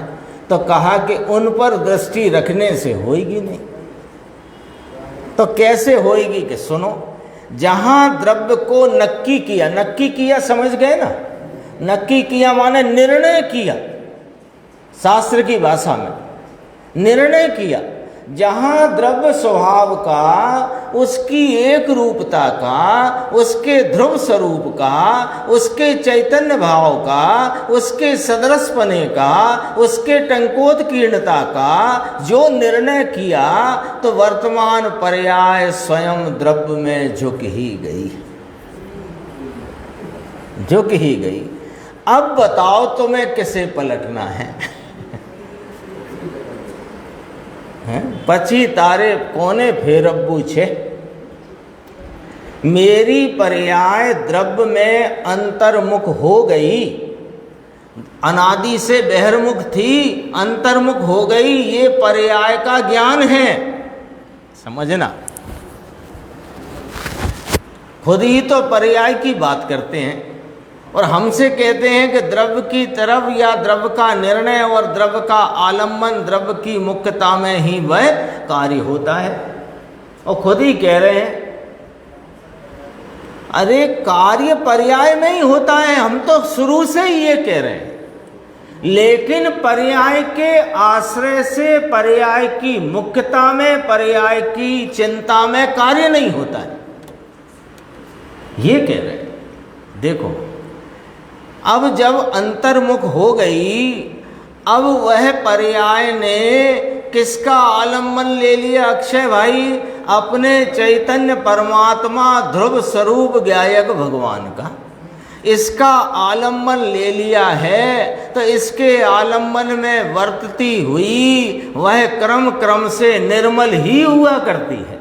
तो कहा कि उन पर दृष्टि रखने से होएगी नहीं। तो कैसे होएगी? कि सुनो, जहां द्रव्य को नक्की किया, नक्की किया समझ गए ना? नक्की किया माने निर्णय किया, शास्त्र की भाषा में निर्णय किया। जहां द्रव्य स्वभाव का, उसकी एक रूपता का, उसके ध्रुव स्वरूप का, उसके चैतन्य भाव का, उसके सदरसपने का, उसके टंकोत्कीर्णता का जो निर्णय किया, तो वर्तमान पर्याय स्वयं द्रव्य में झुक ही गई, झुक ही गई। अब बताओ तुम्हें किसे पलटना है? पची तारे कोने फेरब्बू छे। मेरी पर्याय द्रव्य में अंतर्मुख हो गई, अनादि से बहिर्मुख थी, अंतर्मुख हो गई। ये पर्याय का ज्ञान है, समझना। खुद ही तो पर्याय की बात करते हैं और हमसे कहते हैं कि द्रव्य की तरफ या द्रव्य का निर्णय और द्रव्य का आलम्बन, द्रव्य की मुख्यता में ही वह कार्य होता है। और खुद ही कह रहे हैं अरे कार्य पर्याय में ही होता है, हम तो शुरू से ही ये कह रहे हैं। लेकिन पर्याय के आश्रय से पर्याय की मुख्यता में, पर्याय की चिंता में कार्य नहीं होता है, ये कह रहे हैं। देखो, अब जब अंतर्मुख हो गई, अब वह पर्याय ने किसका आलम्बन ले लिया अक्षय भाई? अपने चैतन्य परमात्मा ध्रुव स्वरूप गायक भगवान का इसका आलम्बन ले लिया है। तो इसके आलम्बन में वर्तती हुई वह क्रम क्रम से निर्मल ही हुआ करती है।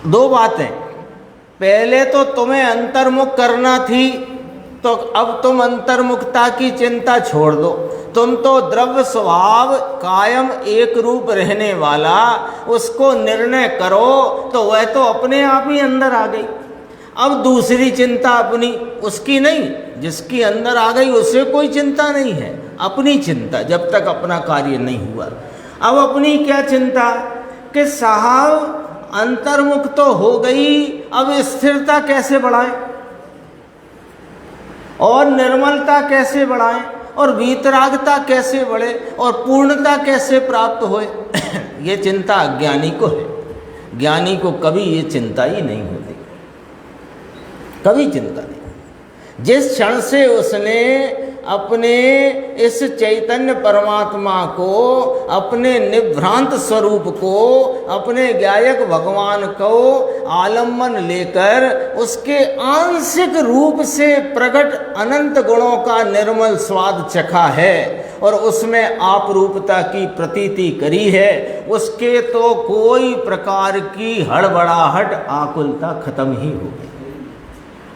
दो बातें, पहले तो तुम्हें अंतर्मुख करना थी, तो अब तुम अंतर्मुखता की चिंता छोड़ दो। तुम तो द्रव्य स्वभाव कायम एक रूप रहने वाला, उसको निर्णय करो तो वह तो अपने आप ही अंदर आ गई। अब दूसरी चिंता अपनी, उसकी नहीं, जिसकी अंदर आ गई उसे कोई चिंता नहीं है। अपनी चिंता जब तक अपना कार्य नहीं हुआ। अब अपनी क्या चिंता कि साहब अंतर्मुख तो हो गई, अब स्थिरता कैसे बढ़ाएं और निर्मलता कैसे बढ़ाएं और वीतरागता कैसे बढ़े और पूर्णता कैसे प्राप्त होए। ये चिंता अज्ञानी को है। ज्ञानी को कभी ये चिंता ही नहीं होती, कभी चिंता नहीं। जिस क्षण से उसने अपने इस चैतन्य परमात्मा को, अपने निभ्रांत स्वरूप को, अपने गायक भगवान को आलम्बन लेकर उसके आंशिक रूप से प्रकट अनंत गुणों का निर्मल स्वाद चखा है और उसमें आप रूपता की प्रतीति करी है, उसके तो कोई प्रकार की हड़बड़ाहट आकुलता खत्म ही हो गई।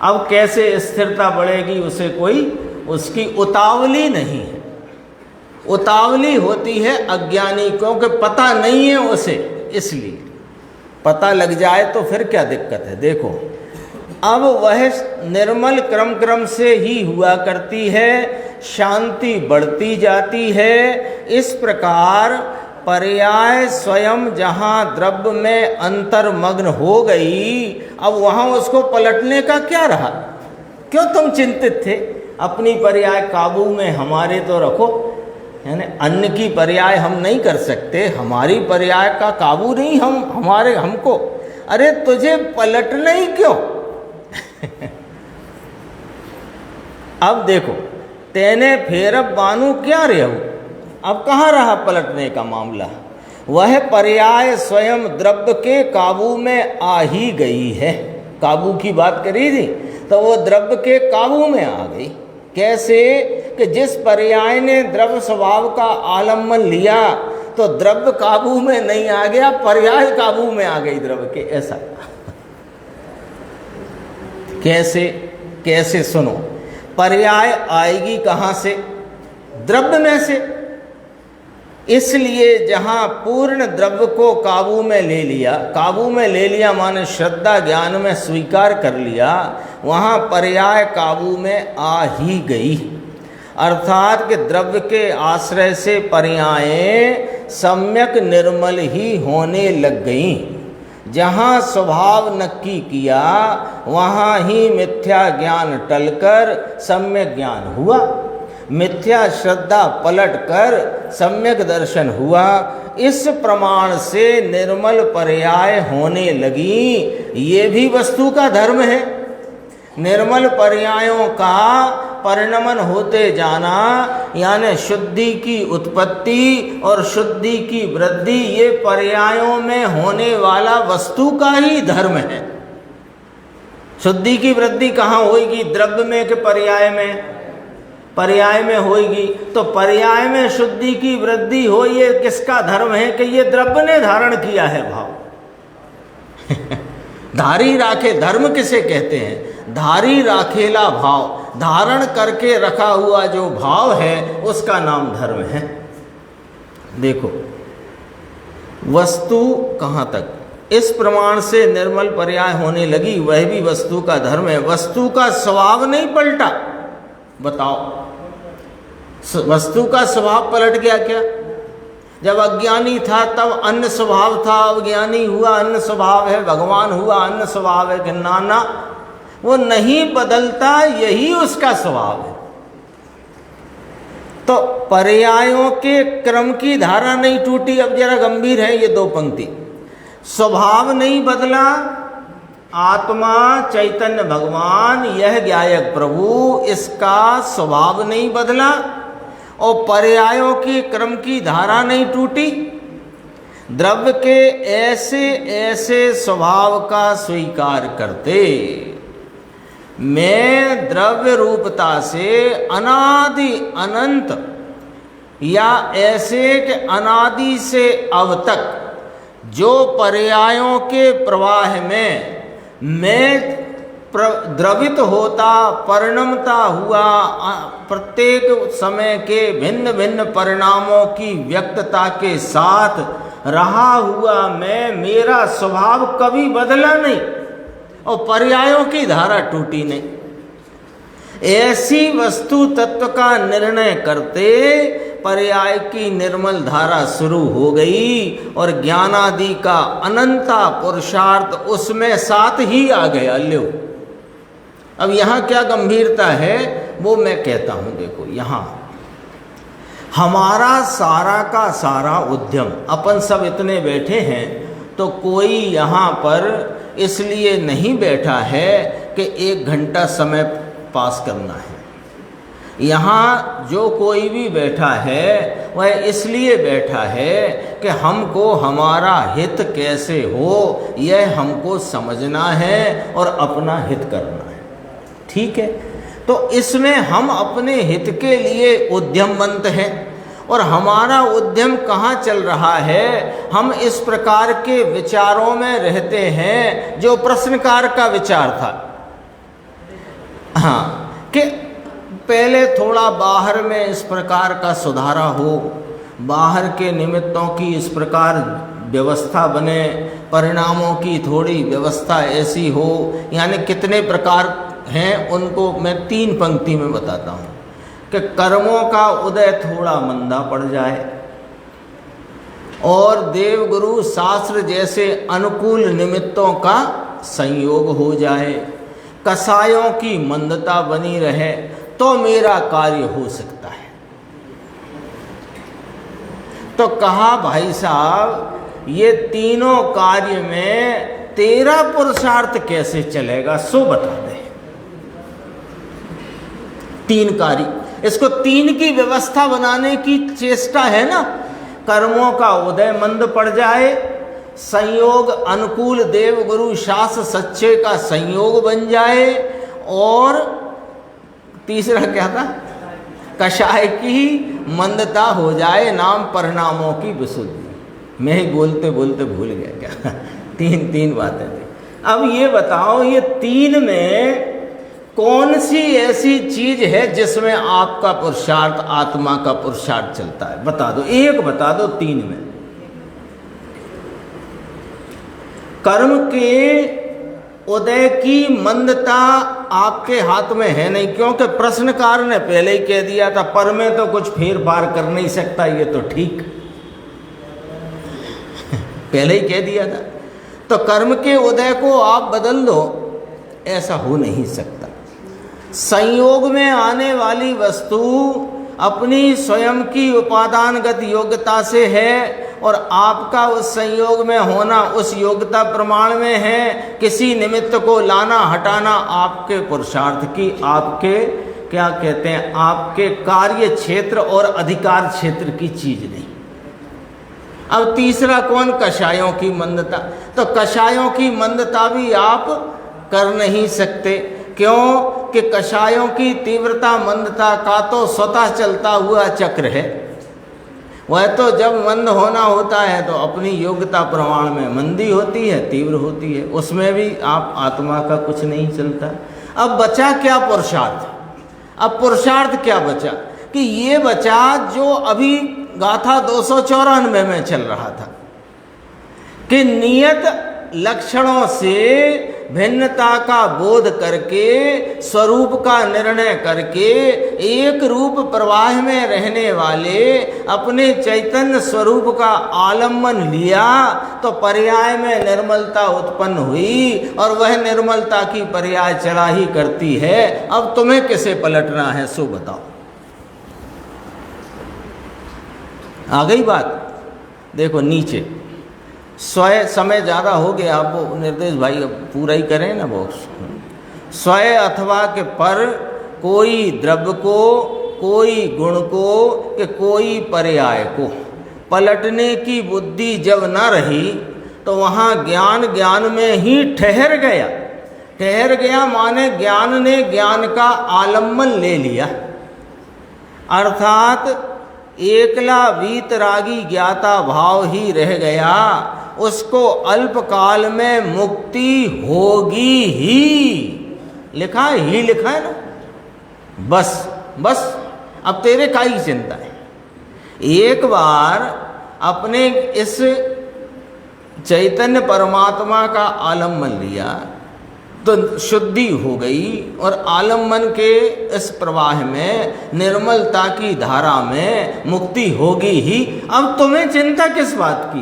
अब कैसे स्थिरता बढ़ेगी उसे कोई, उसकी उतावली नहीं है। उतावली होती है अज्ञानी को कि पता नहीं है उसे, इसलिए पता लग जाए तो फिर क्या दिक्कत है। देखो अब वह निर्मल क्रम क्रम से ही हुआ करती है, शांति बढ़ती जाती है। इस प्रकार पर्याय स्वयं जहाँ द्रव्य में अंतर्मग्न हो गई, अब वहाँ उसको पलटने का क्या रहा। क्यों तुम चिंतित थे? अपनी पर्याय काबू में हमारे तो रखो, यानी अन्य की पर्याय हम नहीं कर सकते, हमारी पर्याय का काबू नहीं हमको। अरे तुझे पलटना ही क्यों? अब देखो तेने फेरब बानू क्या रे हो, अब कहाँ रहा पलटने का मामला। वह पर्याय स्वयं द्रव्य के काबू में आ ही गई है। काबू की बात करी थी तो वो द्रव्य के काबू में आ गई। कैसे कि जिस पर्याय ने द्रव्य स्वभाव का आलम्बन लिया तो द्रव्य काबू में नहीं आ गया, पर्याय काबू में आ गई द्रव्य के। ऐसा कैसे? कैसे सुनो, पर्याय आएगी कहाँ से? द्रव्य में से। इसलिए जहाँ पूर्ण द्रव्य को काबू में ले लिया, काबू में ले लिया माने श्रद्धा ज्ञान में स्वीकार कर लिया, वहाँ पर्याय काबू में आ ही गई। अर्थात कि द्रव्य के आश्रय से पर्यायें सम्यक निर्मल ही होने लग गईं। जहाँ स्वभाव नक्की किया वहाँ ही मिथ्या ज्ञान टलकर सम्यक ज्ञान हुआ, मिथ्या श्रद्धा पलटकर सम्यक दर्शन हुआ। इस प्रमाण से निर्मल पर्याय होने लगी। ये भी वस्तु का धर्म है। निर्मल पर्यायों का परिणमन होते जाना, यानी शुद्धि की उत्पत्ति और शुद्धि की वृद्धि, ये पर्यायों में होने वाला वस्तु का ही धर्म है। शुद्धि की वृद्धि कहाँ होगी? द्रव्य में कि पर्याय में? पर्याय में होगी। तो पर्याय में शुद्धि की वृद्धि हो, ये किसका धर्म है? कि ये द्रव्य ने धारण किया है भाव। धारी राखे, धर्म किसे कहते हैं? धारी राखेला भाव, धारण करके रखा हुआ जो भाव है उसका नाम धर्म है। देखो वस्तु कहाँ तक, इस प्रमाण से निर्मल पर्याय होने लगी, वह भी वस्तु का धर्म है। वस्तु का स्वभाव नहीं पलटा। बताओ वस्तु का स्वभाव पलट गया क्या? जब अज्ञानी था तब अन्य स्वभाव था, अब ज्ञानी हुआ अन्य स्वभाव है, भगवान हुआ अन्य स्वभाव है कि नाना, वो नहीं बदलता, यही उसका स्वभाव है। तो पर्यायों के क्रम की धारा नहीं टूटी। अब जरा गंभीर है ये दो पंक्ति। स्वभाव नहीं बदला, आत्मा चैतन्य भगवान यह ज्ञायक प्रभु, इसका स्वभाव नहीं बदला और पर्यायों के क्रम की धारा नहीं टूटी। द्रव्य के ऐसे ऐसे स्वभाव का स्वीकार करते, मैं द्रव्य रूपता से अनादि अनंत या ऐसे कि अनादि से अब तक जो पर्यायों के प्रवाह में मैं द्रवित होता, परिणमता हुआ, प्रत्येक समय के भिन्न भिन्न परिणामों की व्यक्तता के साथ रहा हुआ मैं, मेरा स्वभाव कभी बदला नहीं और पर्यायों की धारा टूटी नहीं। ऐसी वस्तु तत्व का निर्णय करते पर्याय की निर्मल धारा शुरू हो गई और ज्ञानादि का अनंता पुरुषार्थ उसमें साथ ही आ गया। लो अब यहाँ क्या गंभीरता है वो मैं कहता हूँ। देखो यहाँ हमारा सारा का सारा उद्यम, अपन सब इतने बैठे हैं तो कोई यहाँ पर इसलिए नहीं बैठा है कि 1 घंटा समय पास करना है। यहाँ जो कोई भी बैठा है वह इसलिए बैठा है कि हमको हमारा हित कैसे हो यह हमको समझना है और अपना हित करना है। ठीक है, तो इसमें हम अपने हित के लिए उद्यमवंत हैं और हमारा उद्यम कहाँ चल रहा है। हम इस प्रकार के विचारों में रहते हैं जो प्रश्नकार का विचार था। हाँ, कि पहले थोड़ा बाहर में इस प्रकार का सुधारा हो, बाहर के निमित्तों की इस प्रकार व्यवस्था बने, परिणामों की थोड़ी व्यवस्था ऐसी हो। यानी कितने प्रकार हैं उनको मैं 3 पंक्ति में बताता हूँ कि कर्मों का उदय थोड़ा मंदा पड़ जाए और देवगुरु शास्त्र जैसे अनुकूल निमित्तों का संयोग हो जाए, कसायों की मंदता बनी रहे तो मेरा कार्य हो सकता है। तो कहा भाई साहब ये तीनों कार्य में तेरा पुरुषार्थ कैसे चलेगा सो बता दे। 3 कार्य, इसको 3 की व्यवस्था बनाने की चेष्टा है ना। कर्मों का उदय मंद पड़ जाए, संयोग अनुकूल देवगुरु शास्त्र सच्चे का संयोग बन जाए और तीसरा क्या था, कषाय की मंदता हो जाए, नाम परिणामों की विशुद्धि। मैं ही बोलते बोलते भूल गया क्या। 3 बातें थी। अब ये बताओ ये 3 में कौन सी ऐसी चीज है जिसमें आपका पुरुषार्थ, आत्मा का पुरुषार्थ चलता है? बता दो, एक बता दो 3 में। कर्म के उदय की मंदता आपके हाथ में है नहीं, क्योंकि प्रश्नकार ने पहले ही कह दिया था पर में तो कुछ फेर फार कर नहीं सकता, ये तो ठीक पहले ही कह दिया था। तो कर्म के उदय को आप बदल दो, ऐसा हो नहीं सकता। संयोग में आने वाली वस्तु अपनी स्वयं की उपादानगत योग्यता से है और आपका उस संयोग में होना उस योग्यता प्रमाण में है। किसी निमित्त को लाना हटाना आपके पुरुषार्थ की, आपके क्या कहते हैं, आपके कार्य क्षेत्र और अधिकार क्षेत्र की चीज नहीं। अब तीसरा कौन, कषायों की मंदता। तो कषायों की मंदता भी आप कर नहीं सकते। क्यों कि कषायों की तीव्रता मंदता का तो स्वतः चलता हुआ चक्र है। वह तो जब मंद होना होता है तो अपनी योग्यता प्रमाण में मंदी होती है, तीव्र होती है, उसमें भी आप आत्मा का कुछ नहीं चलता। अब बचा क्या पुरुषार्थ। अब पुरुषार्थ क्या बचा कि ये बचा जो अभी गाथा 294 में चल रहा था कि नियत लक्षणों से भिन्नता का बोध करके, स्वरूप का निर्णय करके, एक रूप प्रवाह में रहने वाले अपने चैतन्य स्वरूप का आलम्बन लिया तो पर्याय में निर्मलता उत्पन्न हुई और वह निर्मलता की पर्याय चला ही करती है। अब तुम्हें किसे पलटना है सो बताओ। आ गई बात। देखो नीचे स्वय, समय ज़्यादा हो गया, आप वो निर्देश भाई अब पूरा ही करें ना बॉक्स। स्वय अथवा के पर कोई द्रव्य को, कोई गुण को कि कोई पर्याय को पलटने की बुद्धि जब न रही तो वहाँ ज्ञान ज्ञान में ही ठहर गया। ठहर गया माने ज्ञान ने ज्ञान का आलम्बन ले लिया, अर्थात एकला वीतरागी ज्ञाता भाव ही रह गया उसको अल्पकाल में मुक्ति होगी ही। लिखा है, ही लिखा है ना। बस बस अब तेरे का ही चिंता है। एक बार अपने इस चैतन्य परमात्मा का आलम्बन लिया तो शुद्धि हो गई, और आलम्बन के इस प्रवाह में, निर्मलता की धारा में मुक्ति होगी ही। अब तुम्हें चिंता किस बात की?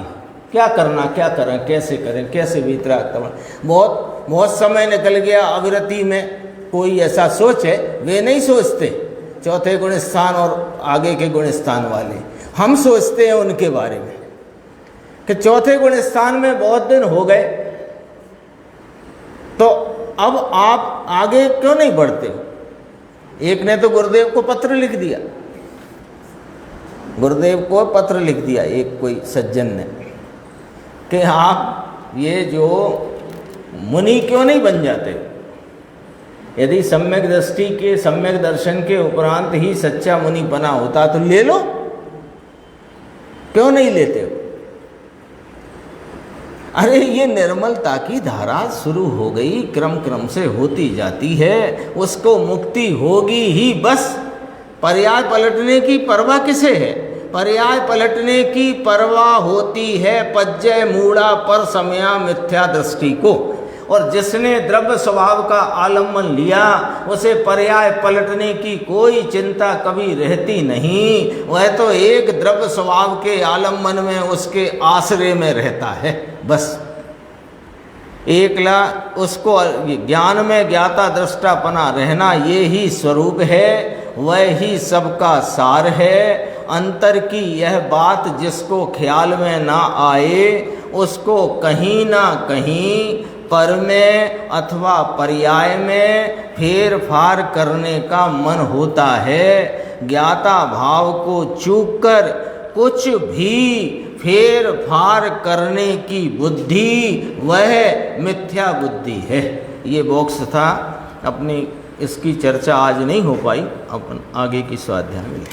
क्या करना, क्या करें, कैसे करें, कैसे वितराग। बहुत समय निकल गया अविरति में। कोई ऐसा सोचे, वे नहीं सोचते चौथे गुण स्थान और आगे के गुण स्थान वाले। हम सोचते हैं उनके बारे में कि चौथे गुण स्थान में बहुत दिन हो गए, तो अब आप आगे क्यों नहीं बढ़ते? एक ने तो गुरुदेव को पत्र लिख दिया, गुरुदेव को पत्र लिख दिया एक कोई सज्जन ने कि आप ये जो मुनि क्यों नहीं बन जाते? यदि सम्यक दृष्टि के, सम्यक दर्शन के उपरांत ही सच्चा मुनि बना होता तो ले लो, क्यों नहीं लेते हो? अरे ये निर्मलता की धारा शुरू हो गई, क्रम क्रम से होती जाती है, उसको मुक्ति होगी ही। बस पर्याय पलटने की परवाह किसे है? पर्याय पलटने की परवाह होती है पज्जय मूढ़ा पर समया मिथ्या दृष्टि को। और जिसने द्रव्य स्वभाव का आलम्बन लिया, उसे पर्याय पलटने की कोई चिंता कभी रहती नहीं। वह तो एक द्रव्य स्वभाव के आलम्बन में, उसके आश्रय में रहता है। बस एकला उसको ज्ञान में ज्ञाता दृष्टापना रहना, ये ही स्वरूप है, वह ही सबका सार है। अंतर की यह बात जिसको ख्याल में ना आए, उसको कहीं ना कहीं पर में अथवा पर्याय में फेर फार करने का मन होता है। ज्ञाता भाव को चूक कर कुछ भी फेर फार करने की बुद्धि वह मिथ्या बुद्धि है। ये बॉक्स था। अपनी इसकी चर्चा आज नहीं हो पाई, अपन आगे की स्वाध्याय में।